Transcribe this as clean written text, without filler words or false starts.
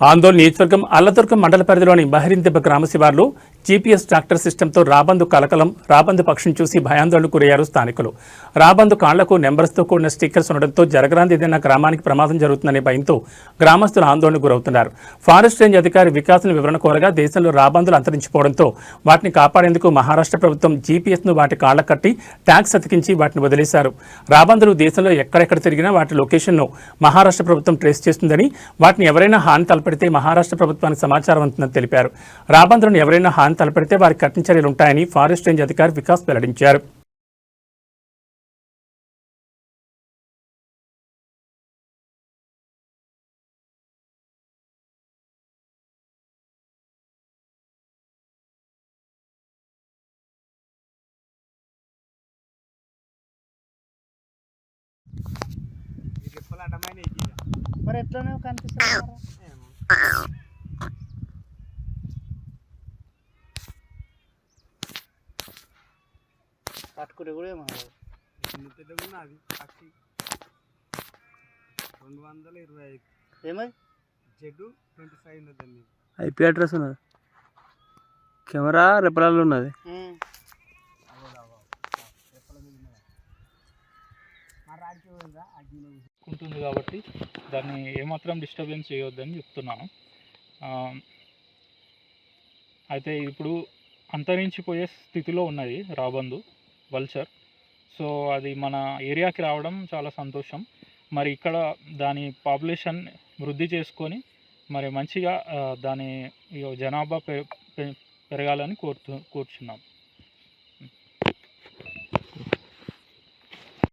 ఆందోళన నియోజకవర్గం అల్లదుర్గం మండల పరిధిలోని బహిరిందెబ్బ గ్రామ శివార్లో జీపీఎస్ ట్రాక్టర్ సిస్టంతో రాబందు కలకలం రాబందు పక్షిని చూసి భయాందోళనకు గురయ్యారు స్థానికులు. రాబందు కాళ్లకు నెంబర్స్తో కూడిన స్టిక్కర్స్ ఉండడంతో జరగరాంది ఏదైనా గ్రామానికి ప్రమాదం జరుగుతుందనే భయంతో గ్రామస్తులు ఆందోళనకు గురవుతున్నారు. ఫారెస్ట్ రేంజ్ అధికారి వికాసం వివరణ కోరగా దేశంలో రాబందులు అంతరించిపోవడంతో వాటిని కాపాడేందుకు మహారాష్ట్ర ప్రభుత్వం జీపీఎస్ను వాటి కాళ్లకు కట్టి ట్యాక్స్ అతికించి వాటిని వదిలేశారు. రాబందులు దేశంలో ఎక్కడెక్కడ తిరిగినా వాటి లొకేషన్ను మహారాష్ట్ర ప్రభుత్వం ట్రేస్ చేస్తుందని, వాటిని ఎవరైనా హాని తలపెడితే మహారాష్ట్ర ప్రభుత్వానికి సమాచారం ఉంటుందని తెలిపారు. రాబందులను ఎవరైనా హాని తలపెడితే వారికి కఠిన చర్యలు ఉంటాయని ఫారెస్ట్ రేంజ్ అధికారి వికాస్ వెల్లడించారు. మరి ఎట్లనే కనిపిస్తుంది పట్టుకుంటే కూడా ఏమో అది పక్షి 225 ఏమై Z25 ఉన్నదండి. ఐపీ అడ్రస్ ఉన్నది, కెమెరా రెపరాలు ఉన్నది. ఉంటుంది కాబట్టి దాన్ని ఏమాత్రం డిస్టర్బెన్స్ చేయొద్దని చెప్తున్నాను. అయితే ఇప్పుడు అంతరించిపోయే స్థితిలో ఉన్నది రాబందు వల్చర్. సో అది మన ఏరియాకి రావడం చాలా సంతోషం. మరి ఇక్కడ దాని పాపులేషన్ వృద్ధి చేసుకొని మరి మంచిగా దాని జనాభా పెరగాలని కోరుచున్నాం.